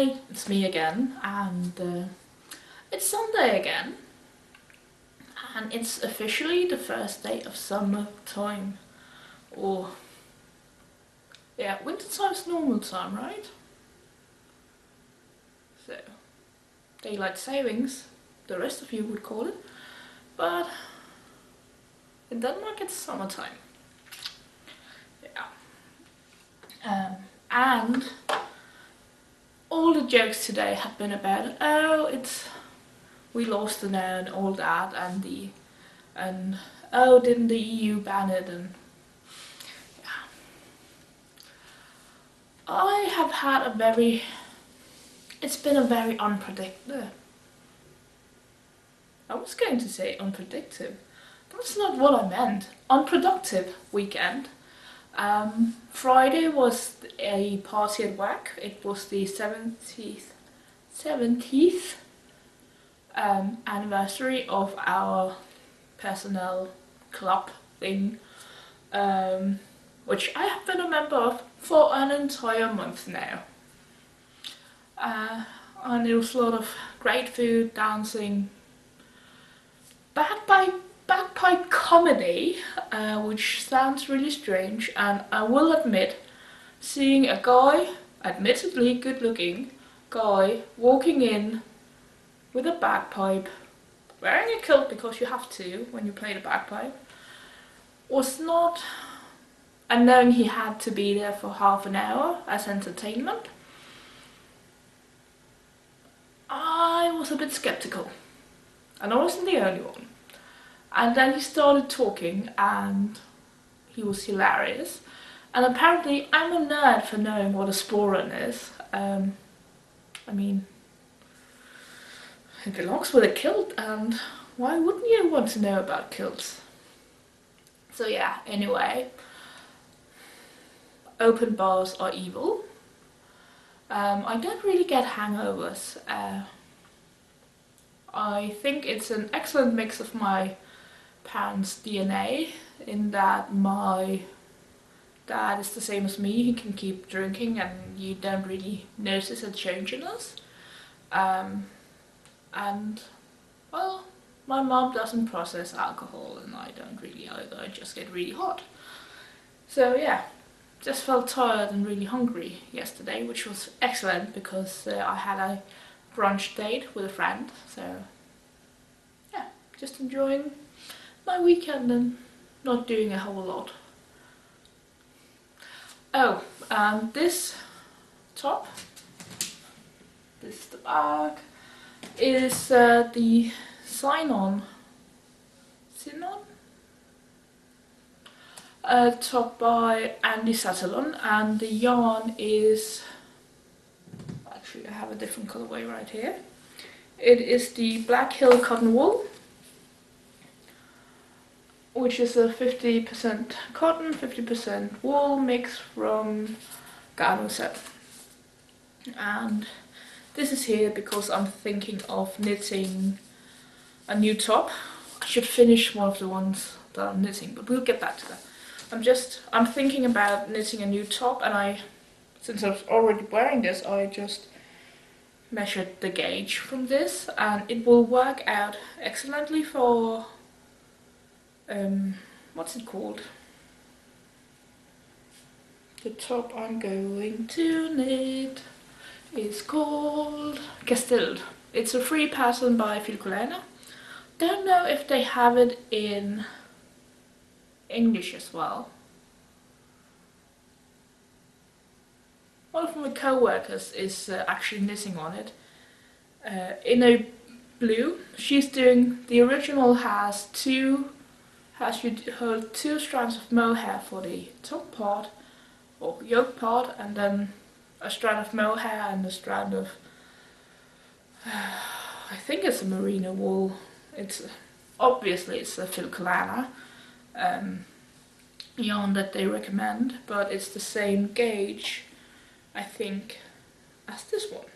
Hi, it's me again, and it's Sunday again, and it's officially the first day of summertime, or yeah, wintertime's normal time, right? So, daylight savings, the rest of you would call it, but in Denmark it's summertime. Yeah. And all the jokes today have been about, we lost the now and all that, and oh, didn't the EU ban it, and yeah. I have had it's been a very unpredictable, I was going to say unpredictable, that's not what I meant, unproductive weekend. Friday was a party at work. It was the 70th anniversary of our personnel club thing, which I have been a member of for an entire month now. And it was a lot of great food, dancing, bagpipe comedy, which sounds really strange, and I will admit, seeing a guy, admittedly good looking guy, walking in with a bagpipe, wearing a kilt because you have to when you play the bagpipe, was not, and knowing he had to be there for half an hour as entertainment, I was a bit skeptical, and I wasn't the only one. And then he started talking and he was hilarious. And apparently I'm a nerd for knowing what a sporran is. I mean, it belongs with a kilt, and why wouldn't you want to know about kilts? So yeah, anyway, open bars are evil. I don't really get hangovers. I think it's an excellent mix of my parents' DNA, in that my dad is the same as me. He can keep drinking and you don't really notice a change in us. And well, my mom doesn't process alcohol and I don't really either. I just get really hot. So yeah, just felt tired and really hungry yesterday, which was excellent because I had a brunch date with a friend. So yeah, just enjoying my weekend and not doing a whole lot. Oh, and this top, this is the bag, is the Sinon top by Andy Satterlund, and the yarn is, actually I have a different colorway right here. It is the Black Hill cotton wool, which is a 50% cotton, 50% wool mix from Garden Set. And this is here because I'm thinking of knitting a new top. I should finish one of the ones that I'm knitting, but we'll get back to that. I'm thinking about knitting a new top, and since I was already wearing this, I just measured the gauge from this, and it will work out excellently for what's it called? The top I'm going to knit is called Castilled. It's a free pattern by Filcolana. Don't know if they have it in English as well. One of my co-workers is actually knitting on it. In a blue. She's doing, the original has you hold 2 strands of mohair for the top part, or yoke part, and then a strand of mohair and a strand of, I think it's a merino wool. Obviously it's a Filcolana yarn that they recommend, but it's the same gauge, I think, as this one.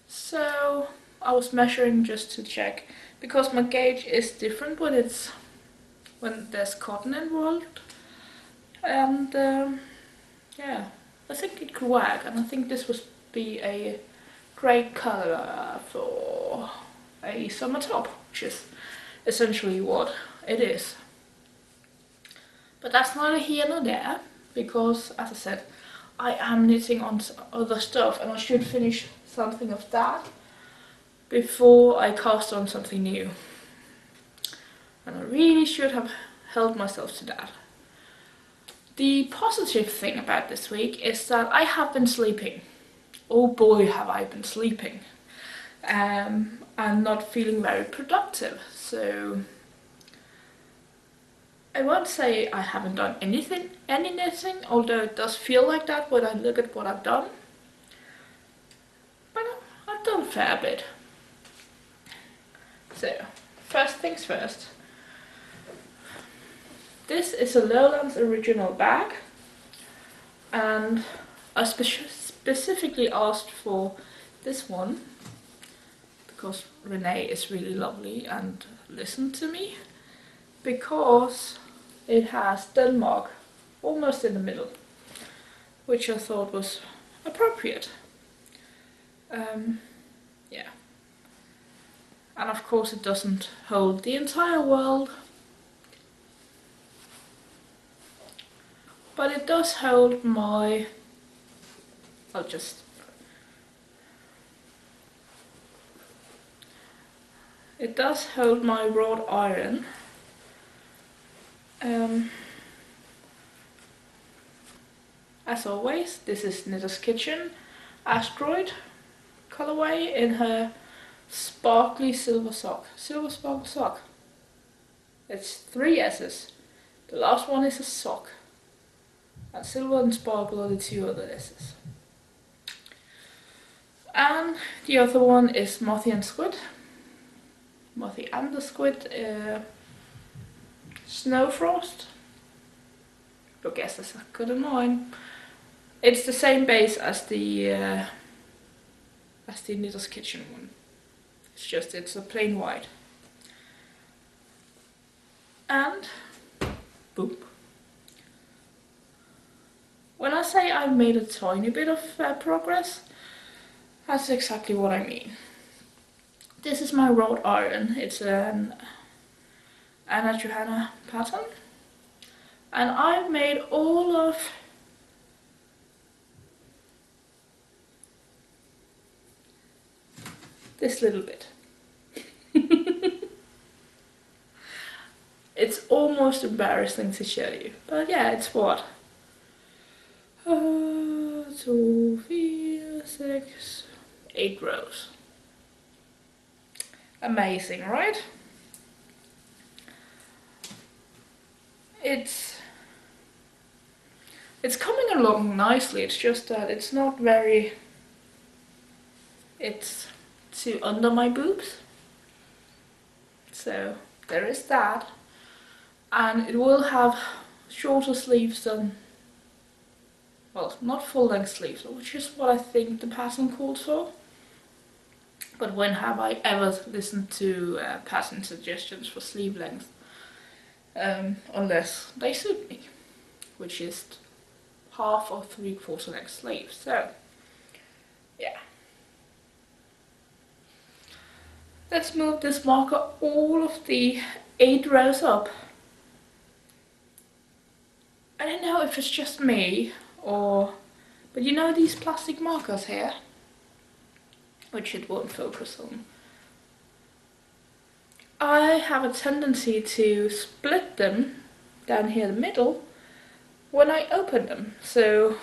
So I was measuring just to check, because my gauge is different when there's cotton involved, and yeah, I think it could work, and I think this would be a great colour for a summer top, which is essentially what it is. But that's neither here nor there, because as I said, I am knitting on other stuff and I should finish something of that before I cast on something new. And I really should have held myself to that. The positive thing about this week is that I have been sleeping. Oh boy, have I been sleeping. And not feeling very productive. So I won't say I haven't done any knitting, although it does feel like that when I look at what I've done. But I've done a fair bit. So, first things first. This is a Lowlands original bag, and I specifically asked for this one because Renee is really lovely and listened to me, because it has Denmark almost in the middle, which I thought was appropriate. Yeah. And of course it doesn't hold the entire world, but it does hold my, it does hold my wrought iron. As always, this is Knitter's Kitchen Asteroid colorway in her sparkly silver sock. Silver sparkle sock. It's 3 S's. The last one is a sock. And silver and sparkle are the 2 other S's. And the other one is Mothy and Squid. Mothy and the Squid Snowfrost. Your guess is as good as mine. It's the same base as the Knitter's Kitchen one. It's just it's a plain white. And boom. When I say I've made a tiny bit of progress, that's exactly what I mean. This is my wrought iron. It's an Anna Johanna pattern, and I've made all of this little bit. It's almost embarrassing to show you, but yeah, it's what? 2, 4, 6, 8 rows. Amazing, right? It's coming along nicely. It's just that it's not very, it's too under my boobs. So there is that. And it will have shorter sleeves than, well, not full length sleeves, which is what I think the pattern calls for. But when have I ever listened to pattern suggestions for sleeve length? Unless they suit me, which is 1/2 or 3/4 length sleeves. So, yeah. Let's move this marker all of the 8 rows up. I don't know if it's just me, but you know these plastic markers here? Which it won't focus on. I have a tendency to split them down here in the middle when I open them. So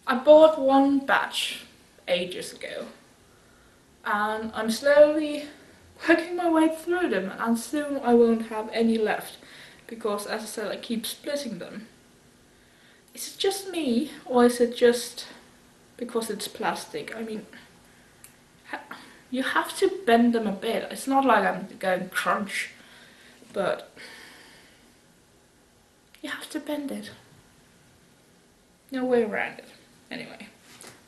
I bought one batch ages ago, and I'm slowly working my way through them, and soon I won't have any left, because as I said, I keep splitting them. Is it just me, or is it just because it's plastic? I mean, you have to bend them a bit. It's not like I'm going crunch, but you have to bend it. No way around it. Anyway,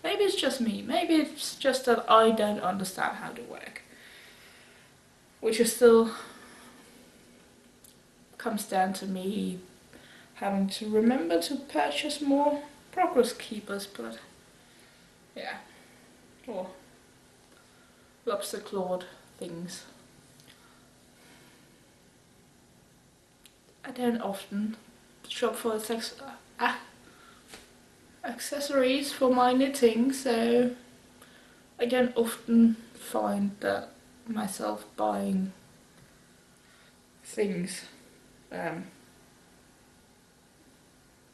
maybe it's just me. Maybe it's just that I don't understand how to work, which is still comes down to me having to remember to purchase more progress keepers, but yeah. or lobster clawed things. I don't often shop for accessories for my knitting, so I don't often find that myself buying things,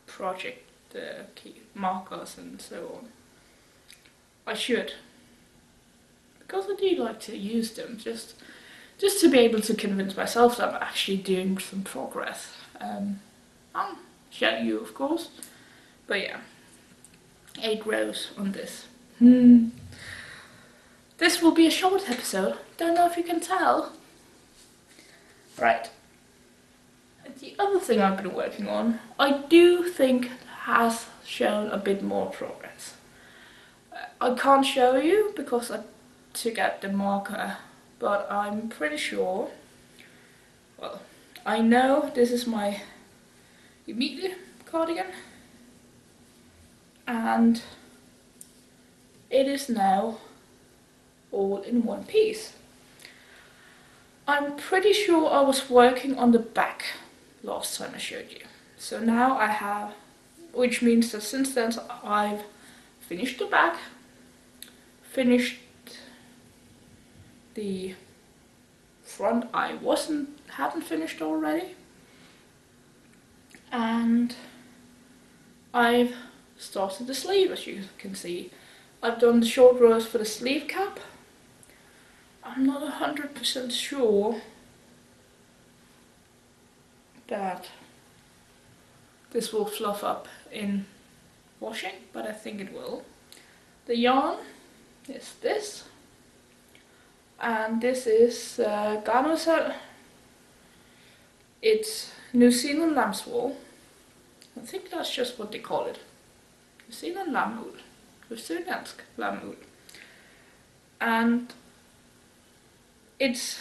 project key markers and so on. I should, because I do like to use them, just to be able to convince myself that I'm actually doing some progress. I'll show you, of course, but yeah, 8 rows on this. This will be a short episode, don't know if you can tell. Right, the other thing I've been working on, I do think has shown a bit more progress. I can't show you because I took out the marker, but I'm pretty sure, well, I know this is my Emilie cardigan, and it is now all in one piece. I'm pretty sure I was working on the back last time I showed you. So now I have, which means that since then I've finished the back, finished the front I hadn't finished already, and I've started the sleeve, as you can see. I've done the short rows for the sleeve cap. I'm not 100% sure that this will fluff up in washing, but I think it will. The yarn is this, and this is Lammeuld. It's New Zealand lambswool. I think that's just what they call it. New Zealand Lammeuld. Zealandsk Lammeuld. And it's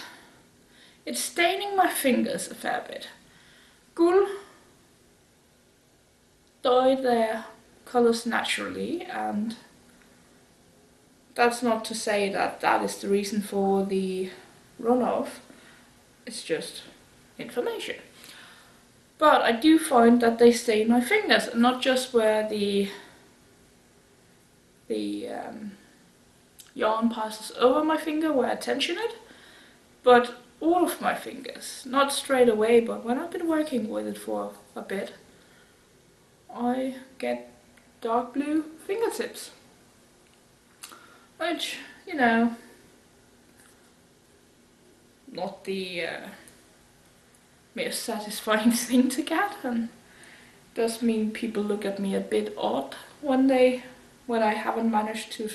staining my fingers a fair bit. Gull dye their colours naturally, and that's not to say that that is the reason for the runoff. It's just information. But I do find that they stain my fingers, and not just where the yarn passes over my finger where I tension it, but all of my fingers. Not straight away, but when I've been working with it for a bit, I get dark blue fingertips. Which, you know, not the most satisfying thing to get, and does mean people look at me a bit odd when I haven't managed to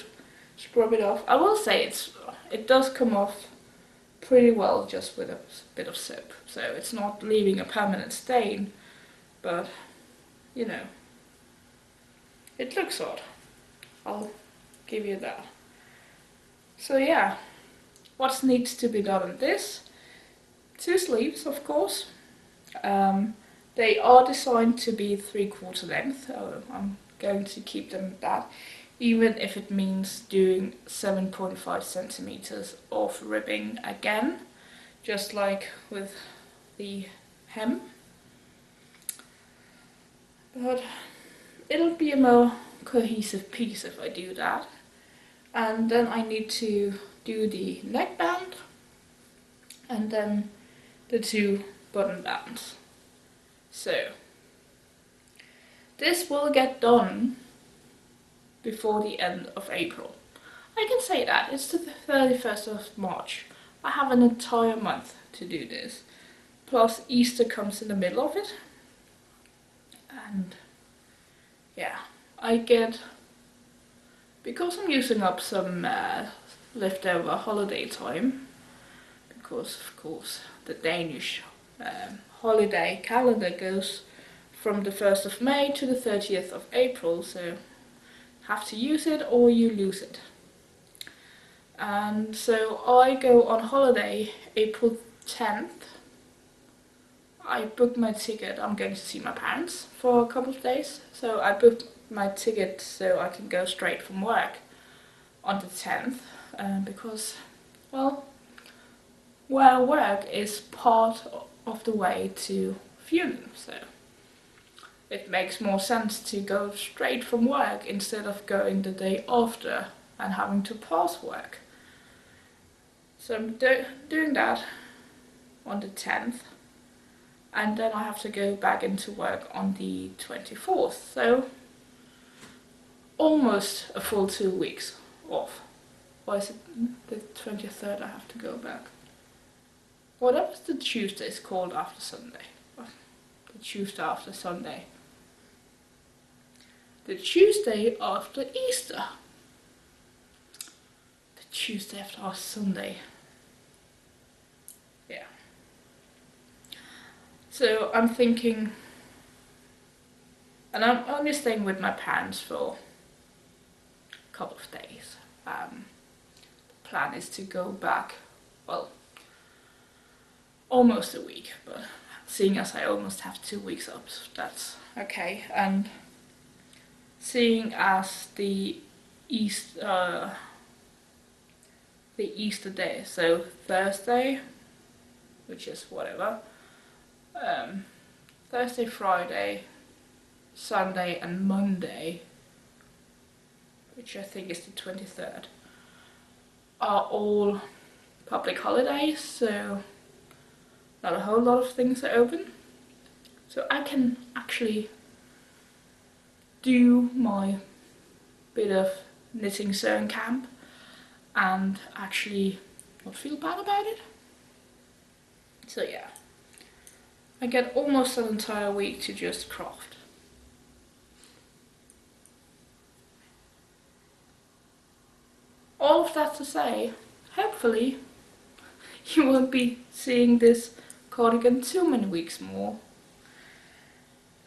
scrub it off. I will say it does come off pretty well just with a bit of soap, so it's not leaving a permanent stain, but you know, it looks odd. I'll give you that. So yeah, what needs to be done on this? 2 sleeves, of course. They are designed to be 3/4 length. I'm going to keep them at that, even if it means doing 7.5 centimeters of ribbing again, just like with the hem. But it'll be a more cohesive piece if I do that. And then I need to do the neckband and then the 2 button bands. So this will get done before the end of April. I can say that, it's the 31st of March. I have an entire month to do this. Plus Easter comes in the middle of it. And yeah, I get, because I'm using up some leftover holiday time, because of course the Danish holiday calendar goes from the 1st of May to the 30th of April, so have to use it or you lose it. And so I go on holiday April 10th. I booked my ticket. I'm going to see my parents for a couple of days, so I booked my ticket so I can go straight from work on the 10th because, well, where I work is part of the way to Funen, so it makes more sense to go straight from work instead of going the day after and having to pause work. So I'm doing that on the 10th, and then I have to go back into work on the 24th, so almost a full 2 weeks off. Or is it the 23rd I have to go back? Whatever the Tuesday is called after Sunday. The Tuesday after Sunday. The Tuesday after Easter. The Tuesday after Sunday. Yeah. So I'm thinking, and I'm only staying with my parents for a couple of days. The plan is to go back, well, almost a week, but seeing as I almost have 2 weeks up, that's okay. And seeing as the Easter day, so Thursday, which is whatever, Thursday, Friday, Sunday and Monday, which I think is the 23rd, are all public holidays, so not a whole lot of things are open. So I can actually do my bit of knitting sewing camp and actually not feel bad about it. So yeah, I get almost an entire week to just craft. All of that to say, hopefully you won't be seeing this cardigan too many weeks more,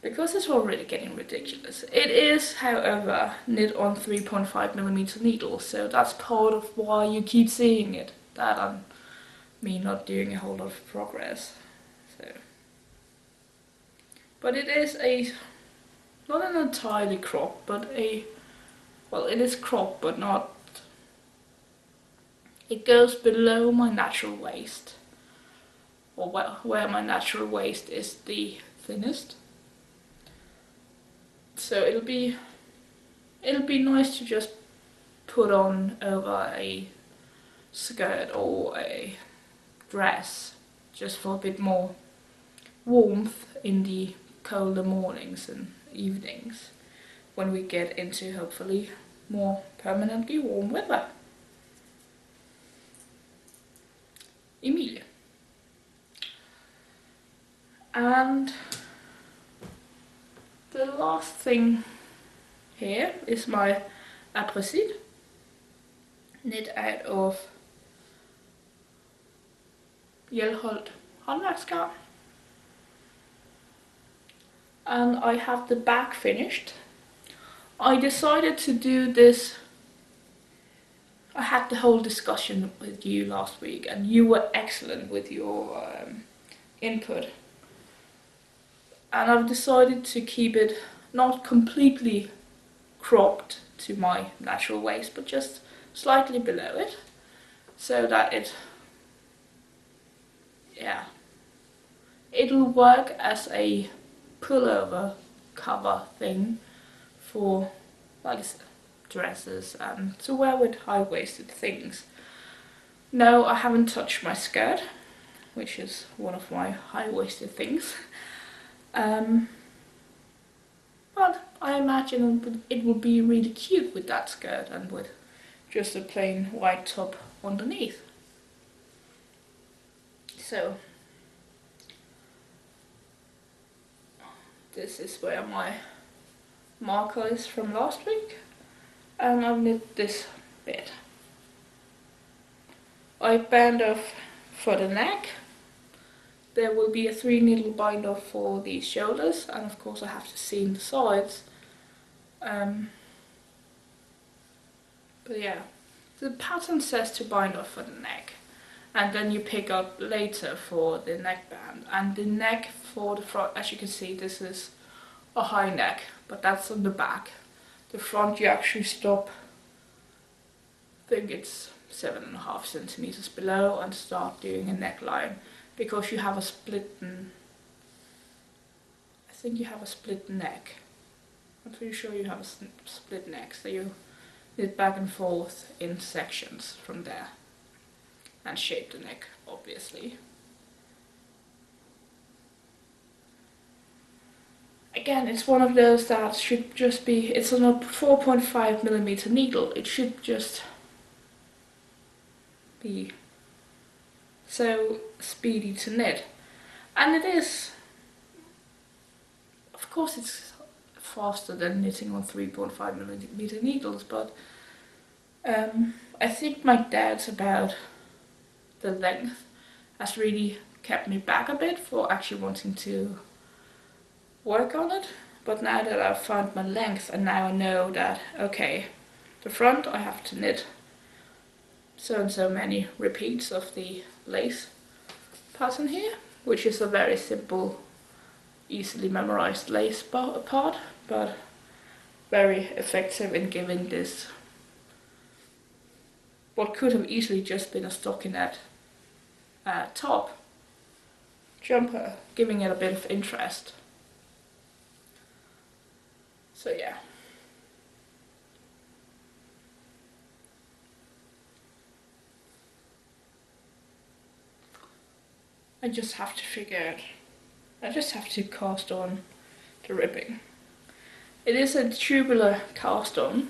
because it's already getting ridiculous. It is, however, knit on 3.5mm needles, so that's part of why you keep seeing it, that and me not doing a whole lot of progress. So, but it is not an entirely crop, but well, it is crop, but not. It goes below my natural waist, or where my natural waist is the thinnest. So it'll be nice to just put on over a skirt or a dress, just for a bit more warmth in the colder mornings and evenings when we get into hopefully more permanently warm weather. Emilie. And the last thing here is my Aprecite, knit out of Hjelholt Håndværksgarn. And I have the back finished. I decided to do this. I had the whole discussion with you last week, and you were excellent with your input. And I've decided to keep it not completely cropped to my natural waist, but just slightly below it, so that it'll work as a pullover cover thing for, like I said, dresses and to wear with high-waisted things. No, I haven't touched my skirt, which is one of my high-waisted things. But I imagine it would be really cute with that skirt and with just a plain white top underneath. So this is where my marker is from last week, and I've knit this bit. I band off for the neck. There will be a 3 needle bind off for the shoulders, and of course I have to seam the sides. But yeah, the pattern says to bind off for the neck, and then you pick up later for the neckband. And the neck for the front, as you can see, this is a high neck, but that's on the back. The front you actually stop think it's 7.5 centimeters below, and start doing a neckline, because you have a split, I think you have a split neck. I'm pretty sure you have a split neck, so you knit back and forth in sections from there and shape the neck, obviously. Again, it's one of those that should just be, it's on a 4.5mm needle, it should just be so speedy to knit. And it is, of course it's faster than knitting on 3.5mm needles, but I think my doubts about the length has really kept me back a bit for actually wanting to work on it. But now that I've found my length, and now I know that, okay, the front I have to knit so and so many repeats of the lace pattern here, which is a very simple, easily memorized lace part, but very effective in giving this what could have easily just been a stockinette top jumper, giving it a bit of interest. So yeah. I just have to figure out, I just have to cast on the ribbing. It is a tubular cast on,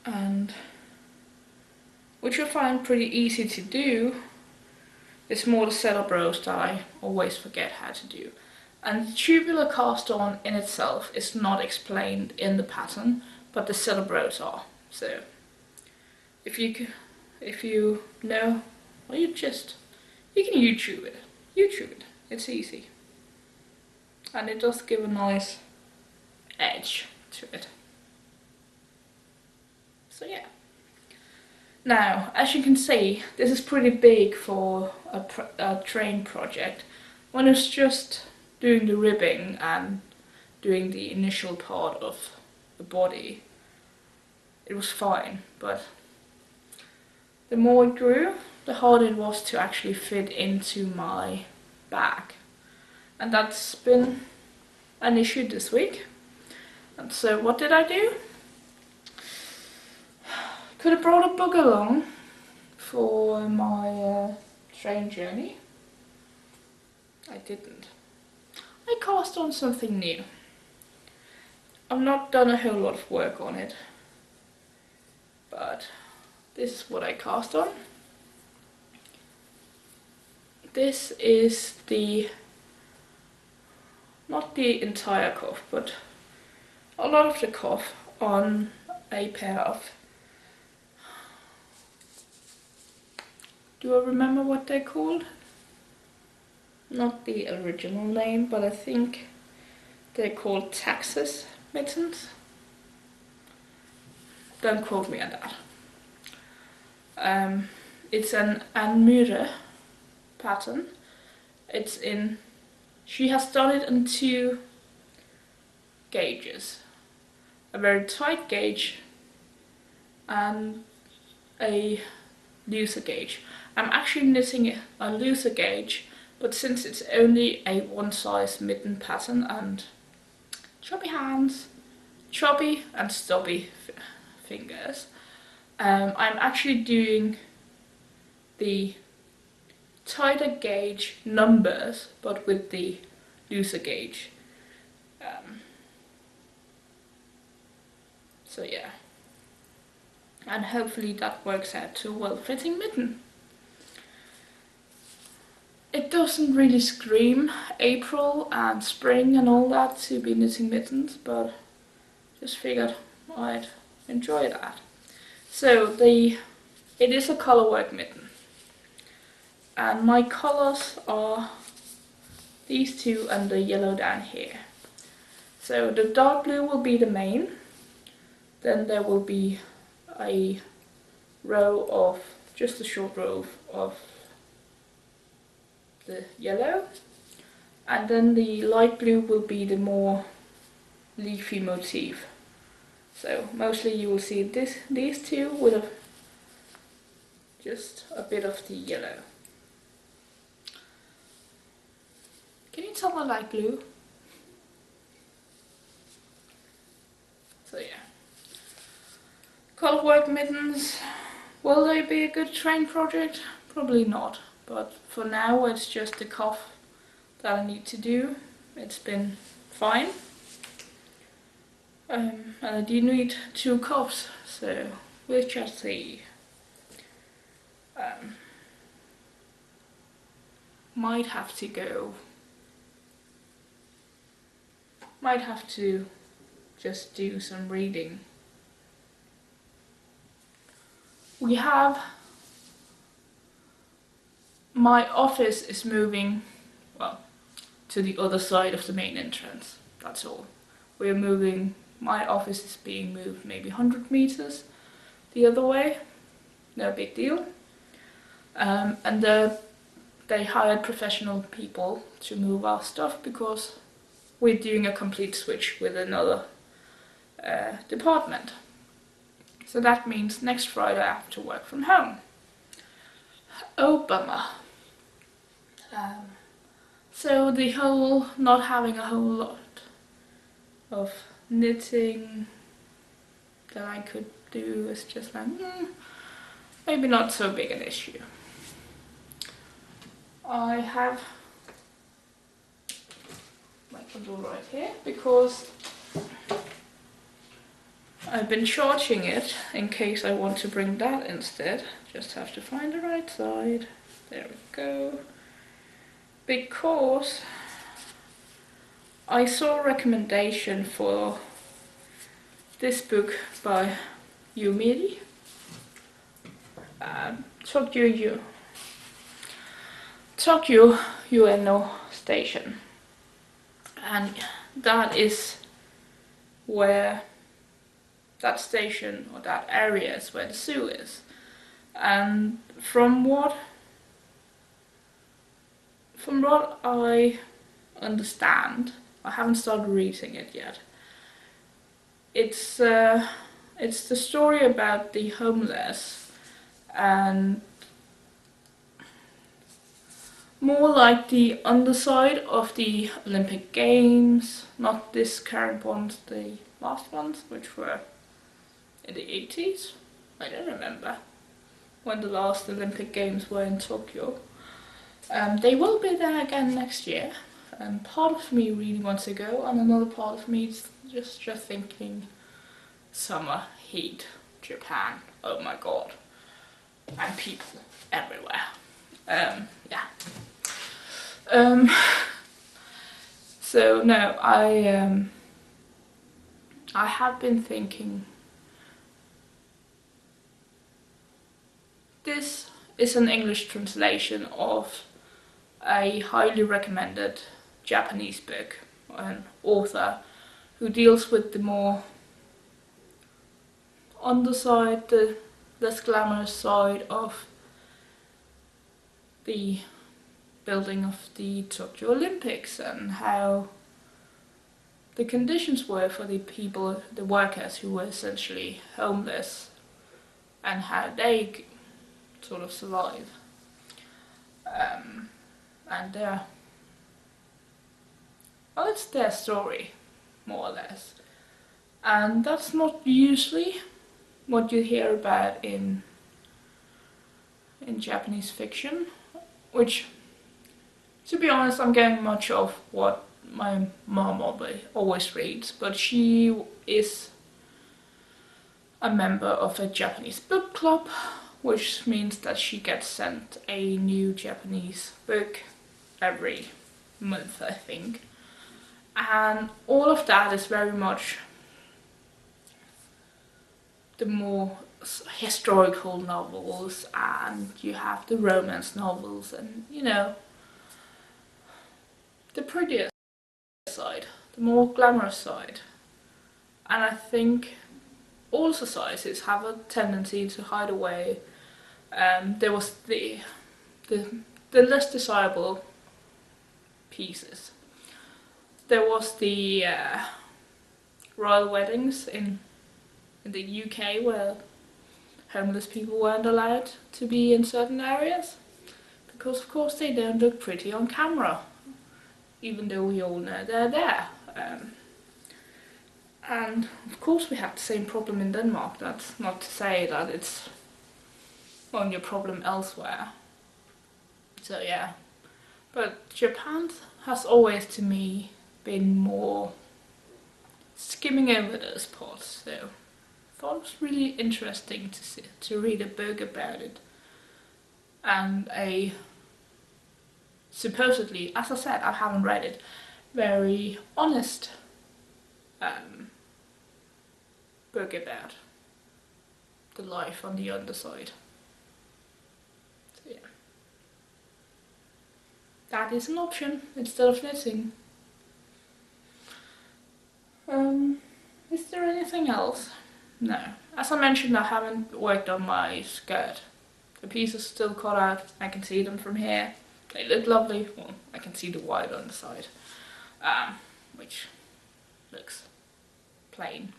and which I find pretty easy to do. It's more the setup rows that I always forget how to do. And the tubular cast on in itself is not explained in the pattern, but the setup rows are. So if you know, well, you can YouTube it. It's easy, and it does give a nice edge to it. So yeah. Now, as you can see, this is pretty big for a train project. When it's just doing the ribbing and doing the initial part of the body, it was fine, but the more it grew, the harder it was to actually fit into my bag. And that's been an issue this week. And so what did I do? Could have brought a book along for my train journey. I didn't. I cast on something new. I've not done a whole lot of work on it, but this is what I cast on. This is not the entire cuff, but a lot of the cuff on a pair of, do I remember what they're called? Not the original name, but I think they're called Taxus mittens. Don't quote me on that. It's an Emilie pattern. It's in, she has done it in 2 gauges. A very tight gauge and a looser gauge. I'm actually knitting a looser gauge, but since it's only a one size mitten pattern and chubby hands, chubby and stubby fingers, I'm actually doing the tighter gauge numbers, but with the looser gauge. So yeah, and hopefully that works out to a well-fitting mitten. It doesn't really scream April and spring and all that to be knitting mittens, but just figured I'd enjoy that. So it is a colorwork mitten, and my colors are these 2 and the yellow down here. So the dark blue will be the main, then there will be a row of, just a short row of the yellow, and then the light blue will be the more leafy motif, So mostly you will see these two with just a bit of the yellow. Can you tell I like blue? So yeah. Color work mittens. Will they be a good train project? Probably not. But for now it's just the cuff that I need to do. It's been fine. And I do need 2 cuffs, so we'll just see. Might have to just do some reading. My office is moving, well, to the other side of the main entrance, that's all. My office is being moved maybe 100 meters the other way, no big deal. And they hired professional people to move our stuff because we're doing a complete switch with another department. So that means next Friday I have to work from home. Oh, bummer. So the whole not having a whole lot of knitting that I could do is just like, maybe not so big an issue. I have my bundle right here because I've been charging it in case I want to bring that instead. Just have to find the right side. There we go. Because I saw a recommendation for this book by Emilie. Tokyo UNO station, and that is where that station or that area is where the zoo is. And from what I understand, I haven't started reading it yet. It's the story about the homeless, and more like the underside of the Olympic Games, not this current ones, the last ones, which were in the 80s. I don't remember when the last Olympic Games were in Tokyo. They will be there again next year, and part of me really wants to go, and another part of me is just thinking summer, heat, Japan, oh my god, and people everywhere. Yeah. So no, I have been thinking this is an English translation of a highly recommended Japanese book, an author who deals with the more underside, the less glamorous side of the building of the Tokyo Olympics and how the conditions were for the people, the workers who were essentially homeless, and how they sort of survive. And well, it's their story, more or less. And that's not usually what you hear about in Japanese fiction, which, to be honest, I'm getting much of what my mom always reads, but she is a member of a Japanese book club, which means that she gets sent a new Japanese book every month, I think. And all of that is very much the more historical novels, and you have the romance novels, and you know, the prettier side, the more glamorous side. And I think all societies have a tendency to hide away. There was the less desirable pieces. There was the royal weddings in in the UK where homeless people weren't allowed to be in certain areas. Because of course they don't look pretty on camera, even though we all know they're there. And of course we have the same problem in Denmark. That's not to say that it's only a problem elsewhere. So yeah, but Japan has always to me been more skimming over those parts, so I thought it was really interesting to read a book about it. And a supposedly, as I said, I haven't read it, very honest book about the life on the underside. So yeah, that is an option instead of knitting. Is there anything else? No. As I mentioned, I haven't worked on my skirt. The piece is still cut out. I can see them from here. They look lovely. Well, I can see the white on the side, which looks plain.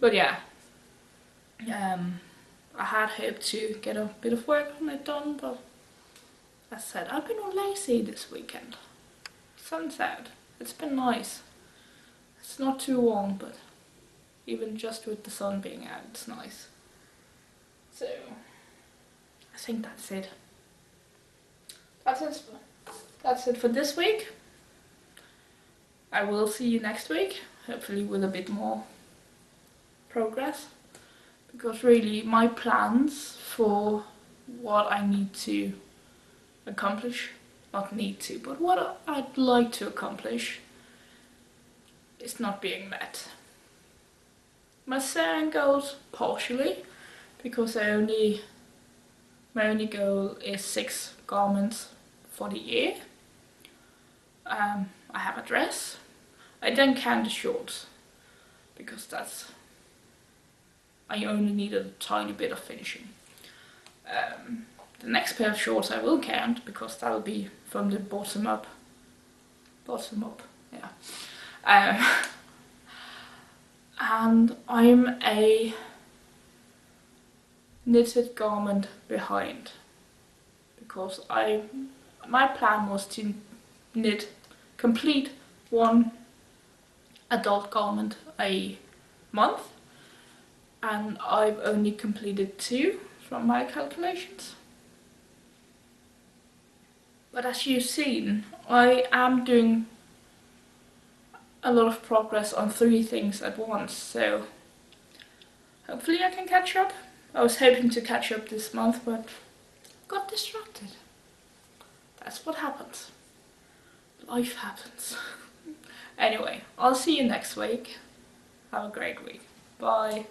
But yeah, I had hoped to get a bit of work on it done, but as I said, I've been on lazy this weekend. Sun's out. It's been nice. It's not too warm, but even just with the sun being out, it's nice. So I think that's it. That's it for this week. I will see you next week, hopefully with a bit more progress. Because really my plans for what I need to accomplish, not need to, but what I'd like to accomplish is not being met. My sewing goes partially, because my only goal is 6 garments for the year. I have a dress. I don't count the shorts, because I only need a tiny bit of finishing. The next pair of shorts I will count, because that'll be from the bottom up, yeah. And I'm a knitted garment behind, because my plan was to complete 1 adult garment a month, and I've only completed 2 from my calculations. But as you've seen, I am doing a lot of progress on 3 things at once, so hopefully I can catch up. I was hoping to catch up this month, but got distracted. That's what happens. Life happens. Anyway, I'll see you next week. Have a great week. Bye.